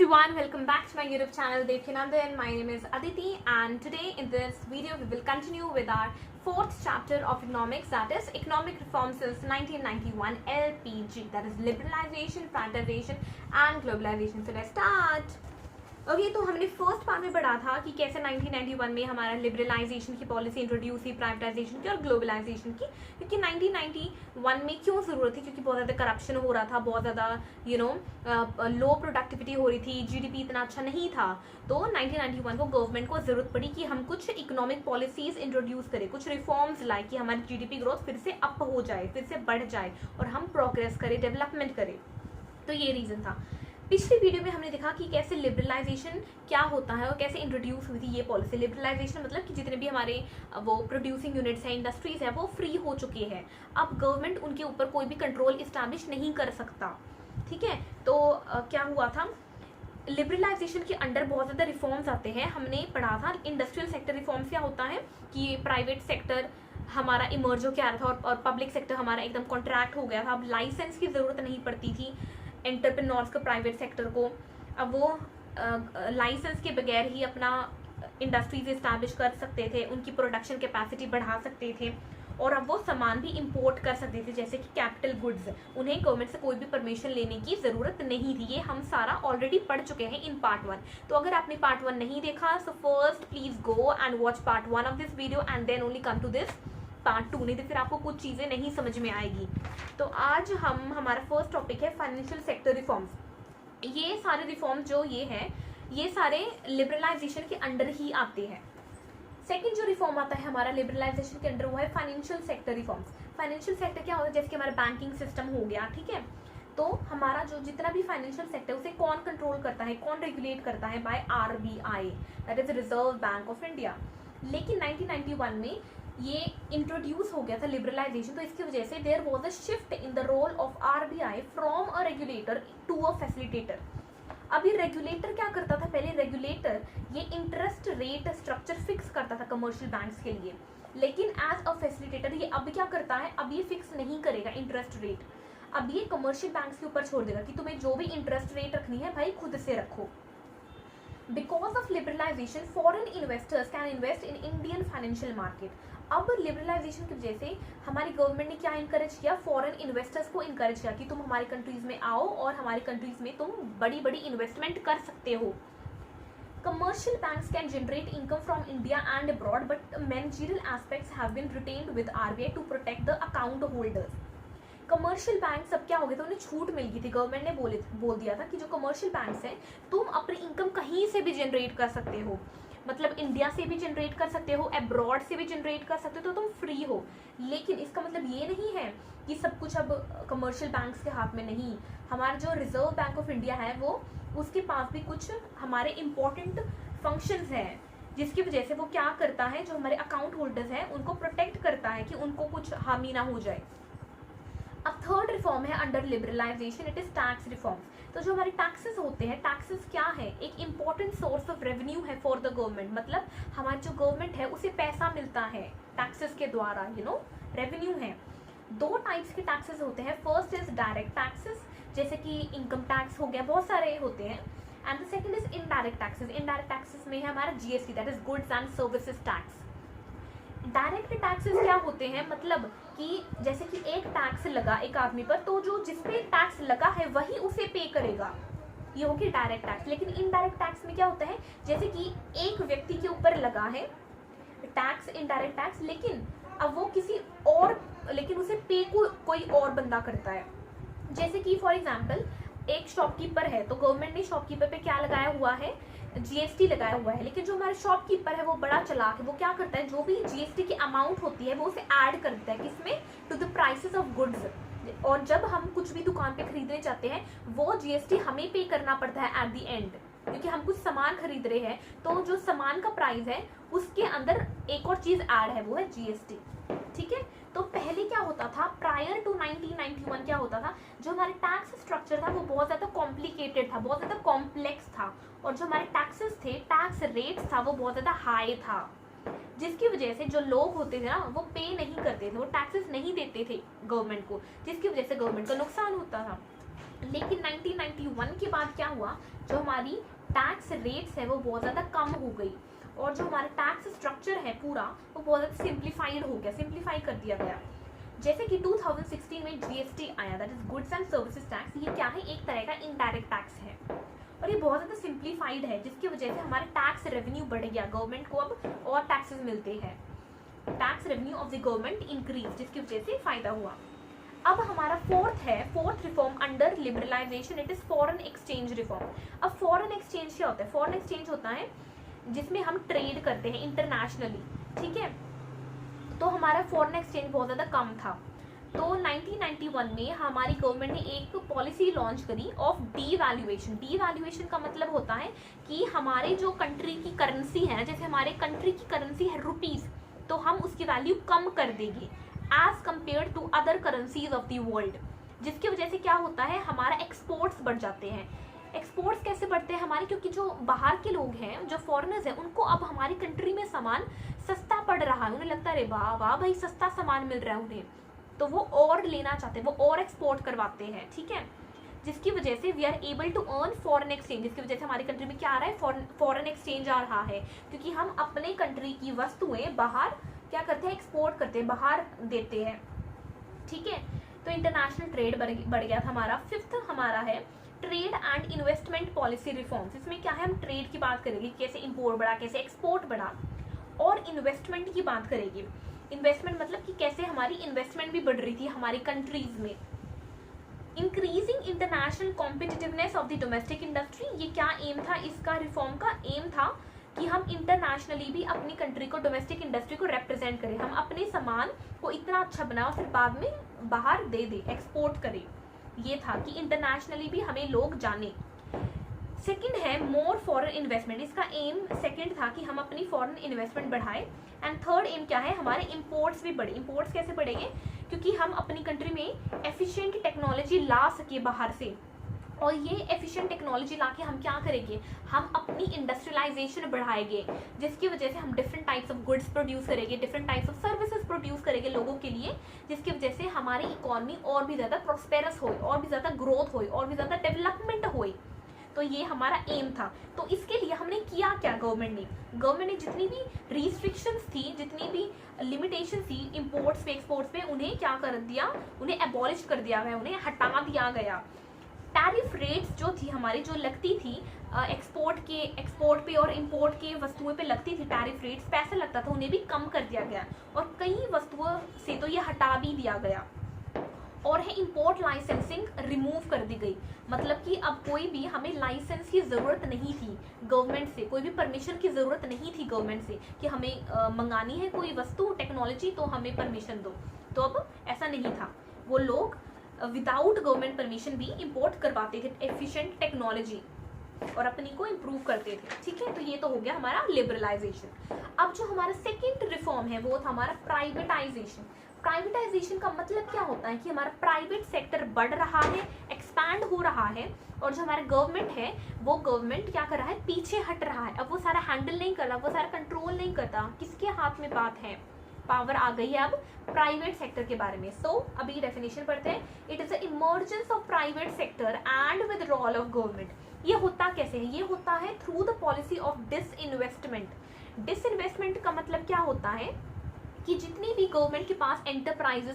everyone, welcome back to my YouTube channel Devkinandan. My name is Aditi and today in this video we will continue with our fourth chapter of economics, that is economic reform since 1991 LPG, that is liberalization, privatization and globalization. So let's start. Okay तो हमने first part में पढ़ा था कि कैसे 1991 में हमारा liberalisation की पॉलिसी इंट्रोड्यूस हुई, प्राइवेटाइजेशन की और ग्लोबलाइजेशन की, क्योंकि 1991 में क्यों ज़रूरत थी, क्योंकि बहुत ज़्यादा करप्शन हो रहा था, बहुत ज़्यादा लो प्रोडक्टिविटी हो रही थी, जीडीपी इतना अच्छा नहीं था। तो 1991 को गवर्नमेंट को ज़रूरत पड़ी कि हम कुछ इकोनॉमिक पॉलिसीज़ इंट्रोड्यूस करें, कुछ रिफॉर्म्स लाए कि हमारी जीडीपी ग्रोथ फिर से अप हो जाए, फिर से बढ़ जाए और हम प्रोग्रेस करें, डेवलपमेंट करें। तो ये रीज़न था। पिछली वीडियो में हमने देखा कि कैसे लिबरलाइजेशन क्या होता है और कैसे इंट्रोड्यूस हुई थी ये पॉलिसी। लिबरलाइजेशन मतलब कि जितने भी हमारे वो प्रोड्यूसिंग यूनिट्स हैं, इंडस्ट्रीज हैं, वो फ्री हो चुके हैं। अब गवर्नमेंट उनके ऊपर कोई भी कंट्रोल इस्टेब्लिश नहीं कर सकता, ठीक है। तो क्या हुआ था, लिबरलाइजेशन के अंडर बहुत ज़्यादा रिफॉर्म्स आते हैं। हमने पढ़ा था इंडस्ट्रियल सेक्टर रिफॉर्म्स क्या होता है कि प्राइवेट सेक्टर हमारा इमर्ज हो के आ रहा था और पब्लिक सेक्टर हमारा एकदम कॉन्ट्रैक्ट हो गया था। अब लाइसेंस की ज़रूरत नहीं पड़ती थी एंटरप्रेन्योर्स को, प्राइवेट सेक्टर को। अब वो लाइसेंस के बगैर ही अपना इंडस्ट्रीज इस्टेब्लिश कर सकते थे, उनकी प्रोडक्शन कैपेसिटी बढ़ा सकते थे और अब वो सामान भी इंपोर्ट कर सकते थे, जैसे कि कैपिटल गुड्स। उन्हें गवर्नमेंट से कोई भी परमिशन लेने की ज़रूरत नहीं थी। ये हम सारा ऑलरेडी पढ़ चुके हैं इन पार्ट 1। तो अगर आपने पार्ट 1 नहीं देखा, so first please go and watch part 1 of this video and then only come to this part 2, नहीं तो फिर आपको कुछ चीज़ें नहीं समझ में आएगी। तो आज हमारा फर्स्ट टॉपिक है फाइनेंशियल सेक्टर रिफॉर्म्स। ये सारे रिफॉर्म्स जो ये हैं, ये सारे लिबरलाइजेशन के अंडर ही आते हैं। सेकंड जो रिफॉर्म आता है हमारा लिबरलाइजेशन के अंडर, वो है financial sector reforms. Financial sector क्या होता है, जैसे कि हमारा बैंकिंग सिस्टम हो गया, ठीक है। तो हमारा जो जितना भी फाइनेंशियल सेक्टर उसे कौन कंट्रोल करता है, कौन रेगुलेट करता है, by RBI, that is Reserve Bank of India. लेकिन 1991 में ये इंट्रोड्यूस हो गया था लिबरलाइजेशन, तो इसकी वजह से there was a shift in the role of RBI from a regulator to a facilitator. अभी रेगुलेटर क्या करता था, पहले रेगुलेटर ये इंटरेस्ट रेट स्ट्रक्चर फिक्स करता था कमर्शियल बैंक्स के लिए, लेकिन एज अ फैसिलिटेटर ये अब क्या करता है, अब ये फिक्स नहीं करेगा इंटरेस्ट रेट। अब ये कमर्शियल बैंक्स के ऊपर छोड़ देगा कि तुम्हें जो भी इंटरेस्ट रेट रखनी है भाई खुद से रखो। Because of liberalization, foreign investors can invest in Indian financial market. अब लिबरलाइजेशन की वजह से हमारी गवर्नमेंट ने क्या इनकरेज किया, फॉरेन इन्वेस्टर्स को इनकरेज किया कि तुम हमारी कंट्रीज में आओ और हमारी कंट्रीज में तुम बड़ी बड़ी इन्वेस्टमेंट कर सकते हो। Commercial banks can generate income from India and abroad, but managerial aspects have been retained with RBI to protect the account holders. Commercial bank सब क्या हो गया था, उन्हें छूट मिल गई थी। गवर्नमेंट ने बोल दिया था कि जो कमर्शियल बैंक्स हैं तुम अपनी इनकम कहीं से भी जनरेट कर सकते हो, मतलब इंडिया से भी जनरेट कर सकते हो, अब्रॉड से भी जनरेट कर सकते हो, तो तुम फ्री हो। लेकिन इसका मतलब ये नहीं है कि सब कुछ अब कमर्शियल बैंक्स के हाथ में नहीं। हमारा जो रिजर्व बैंक ऑफ इंडिया है वो उसके पास भी कुछ हमारे इम्पोर्टेंट फंक्शंस हैं, जिसकी वजह से वो क्या करता है, जो हमारे अकाउंट होल्डर्स हैं उनको प्रोटेक्ट करता है कि उनको कुछ हानि ना हो जाए। अब थर्ड रिफॉर्म है under liberalisation, it is tax reforms. तो जो हमारे टैक्सेस होते हैं, टैक्सेस क्या है, एक इंपॉर्टेंट सोर्स ऑफ रेवेन्यू है फॉर द गवर्नमेंट, मतलब हमारी जो गवर्नमेंट है उसे पैसा मिलता है टैक्सेस के द्वारा, रेवेन्यू है। दो टाइप्स के टैक्सेस होते हैं। फर्स्ट इज डायरेक्ट टैक्सेस, जैसे कि इनकम टैक्स हो गया, बहुत सारे होते हैं। And the second is indirect taxes. Indirect taxes में है हमारा GST, that is goods and services tax. Direct taxes क्या होते हैं, मतलब कि जैसे कि एक टैक्स लगा एक आदमी पर, तो जो जिस पे टैक्स लगा है वही उसे पे करेगा, ये होगी डायरेक्ट टैक्स। लेकिन इनडायरेक्ट टैक्स में क्या होता है, जैसे कि एक व्यक्ति के ऊपर लगा है टैक्स, इनडायरेक्ट टैक्स, लेकिन अब वो किसी और, लेकिन उसे पे कोई और बंदा करता है। जैसे कि फॉर एग्जाम्पल एक शॉपकीपर है, तो गवर्नमेंट ने शॉपकीपर पे क्या लगाया हुआ है, GST लगाया हुआ है। लेकिन जो हमारा शॉपकीपर है वो बड़ा चालाक है, वो क्या करता है, जो भी GST की अमाउंट होती है वो उसे ऐड कर देता है, किसमें, to the prices of goods. और जब हम कुछ भी दुकान पे खरीदने जाते हैं वो GST हमें पे करना पड़ता है एट द एंड, क्योंकि हम कुछ सामान खरीद रहे हैं, तो जो सामान का प्राइस है उसके अंदर एक और चीज ऐड है, वो है GST, ठीक है। तो पहले क्या होता था, प्रायर टू 1991 क्या होता था, जो हमारे टैक्स स्ट्रक्चर था वो बहुत ज़्यादा कॉम्प्लिकेटेड था, बहुत ज़्यादा कॉम्प्लेक्स था, और जो हमारे टैक्सेस थे, टैक्स रेट्स था, वो बहुत ज़्यादा हाई था, जिसकी वजह से जो लोग होते थे ना वो पे नहीं करते थे, वो टैक्सेस नहीं देते थे गवर्नमेंट को, जिसकी वजह से गवर्नमेंट का नुकसान होता था। लेकिन 1991 के बाद क्या हुआ, जो हमारी टैक्स रेट्स है वो बहुत ज़्यादा कम हो गई, और जो हमारा टैक्स स्ट्रक्चर है पूरा वो बहुत ज़्यादा सिंप्लीफाइड हो गया, सिंप्लीफाई कर दिया गया। जैसे कि 2016 में जीएसटी आया, that is goods and services tax. ये क्या है, एक तरह का इनडायरेक्ट टैक्स है, और ये बहुत ज़्यादा सिंप्लीफाइड है, जिसकी वजह से हमारा टैक्स रेवेन्यू बढ़ गया, गवर्नमेंट को अब और टैक्सेस मिलते हैं, tax revenue of the government increase, जिसकी वजह से फायदा हुआ। अब हमारा fourth reform under liberalisation, it is foreign exchange reform. अब फॉरेन एक्सचेंज क्या होता है, फॉरेन एक्सचेंज होता है जिसमें हम ट्रेड करते हैं इंटरनेशनली, ठीक है। तो हमारा फॉरेन एक्सचेंज बहुत ज़्यादा कम था, तो 1991 में हमारी गवर्नमेंट ने एक पॉलिसी लॉन्च करी ऑफ डीवैल्यूएशन। डीवैल्यूएशन का मतलब होता है कि हमारे जो कंट्री की करेंसी है, जैसे हमारे कंट्री की करेंसी है रुपीज़, तो हम उसकी वैल्यू कम कर देंगे as compare to other currencies of the world, जिसकी वजह से क्या होता है, हमारा एक्सपोर्ट्स बढ़ जाते हैं। एक्सपोर्ट्स कैसे बढ़ते हैं हमारे, क्योंकि जो बाहर के लोग हैं, जो फॉरेनर्स हैं, उनको अब हमारी कंट्री में सामान सस्ता पड़ रहा है, उन्हें लगता है अरे वाह वाह भाई सस्ता सामान मिल रहा है उन्हें, तो वो और लेना चाहते हैं, वो और एक्सपोर्ट करवाते हैं, ठीक है। जिसकी वजह से we are able to earn foreign exchange, जिसकी वजह से हमारी कंट्री में क्या आ रहा है, फॉरेन एक्सचेंज आ रहा है, क्योंकि हम अपने कंट्री की वस्तुएं बाहर क्या करते हैं, एक्सपोर्ट करते हैं, बाहर देते हैं, ठीक है। तो इंटरनेशनल ट्रेड बढ़ गया था हमारा। फिफ्थ हमारा है trade and investment policy reforms. इसमें क्या है, हम ट्रेड की बात करेंगे, कैसे इंपोर्ट बढ़ा, कैसे एक्सपोर्ट बढ़ा, और इन्वेस्टमेंट की बात करेंगे। इन्वेस्टमेंट मतलब कि कैसे हमारी इन्वेस्टमेंट भी बढ़ रही थी हमारी कंट्रीज में। Increasing international competitiveness of the domestic industry, ये क्या एम था इसका, रिफॉर्म का एम था कि हम इंटरनेशनली भी अपनी कंट्री को, डोमेस्टिक इंडस्ट्री को रिप्रेजेंट करें, हम अपने सामान को इतना अच्छा बनाओ फिर बाद में बाहर दे दे, एक्सपोर्ट करें। ये था कि इंटरनेशनली भी हमें लोग जाने। सेकंड है मोर फॉरेन इन्वेस्टमेंट, इसका एम सेकंड था कि हम अपनी फॉरेन इन्वेस्टमेंट बढ़ाएं। एंड थर्ड एम क्या है, हमारे इंपोर्ट्स भी बढ़े। इंपोर्ट्स कैसे बढ़ेंगे, क्योंकि हम अपनी कंट्री में एफिशिएंट टेक्नोलॉजी ला सके बाहर से, और ये एफिशिएंट टेक्नोलॉजी लाके हम क्या करेंगे, हम अपनी इंडस्ट्रियलाइजेशन बढ़ाएंगे, जिसकी वजह से हम different types of goods produce करेंगे, different types of services produce करेंगे लोगों के लिए, जिसकी वजह से हमारी इकोनॉमी और भी ज़्यादा प्रॉस्पेरस हो, और भी ज़्यादा ग्रोथ हो, और भी ज़्यादा डेवलपमेंट हो। तो ये हमारा एम था। तो इसके लिए हमने किया क्या, गवर्नमेंट ने जितनी भी रिस्ट्रिक्शंस थी, जितनी भी लिमिटेशन थी इंपोर्ट्स पे एक्सपोर्ट्स पे, उन्हें क्या कर दिया, उन्हें एबॉलिश कर दिया गया, उन्हें हटा दिया गया। टैरिफ रेट्स जो थी हमारी, जो लगती थी एक्सपोर्ट पे और इंपोर्ट के वस्तुओं पे लगती थी टैरिफ रेट्स, पैसा लगता था, उन्हें भी कम कर दिया गया, और कई वस्तुओं से तो ये हटा भी दिया गया। और है इंपोर्ट लाइसेंसिंग रिमूव कर दी गई, मतलब कि अब कोई भी हमें लाइसेंस की ज़रूरत नहीं थी गवर्नमेंट से, कोई भी परमिशन की ज़रूरत नहीं थी गवर्नमेंट से कि हमें मंगानी है कोई वस्तु टेक्नोलॉजी तो हमें परमिशन दो। तो अब ऐसा नहीं था, वो लोग विदाउट गवर्नमेंट परमिशन भी इंपोर्ट करवाते थे एफिशिएंट टेक्नोलॉजी, और अपनी को इम्प्रूव करते थे, ठीक है। तो ये तो हो गया हमारा लिबरलाइजेशन। अब जो हमारा सेकेंड रिफॉर्म है वो था हमारा प्राइवेटाइजेशन। प्राइवेटाइजेशन का मतलब क्या होता है कि हमारा प्राइवेट सेक्टर बढ़ रहा है, एक्सपैंड हो रहा है, और जो हमारा गवर्नमेंट है वो गवर्नमेंट क्या कर रहा है, पीछे हट रहा है। अब वो सारा हैंडल नहीं कर रहा, वो सारा कंट्रोल नहीं करता, किसके हाथ में बात है, पावर आ गई है अब प्राइवेट सेक्टर के बारे में। सो अभी डेफिनेशन पढ़ते हैं। It is the emergence of private sector and withdrawal of government. ये होता कैसे है, ये होता है through the policy of disinvestment. Disinvestment का मतलब क्या होता है कि जितनी भी गवर्नमेंट के पास एंटरप्राइजेस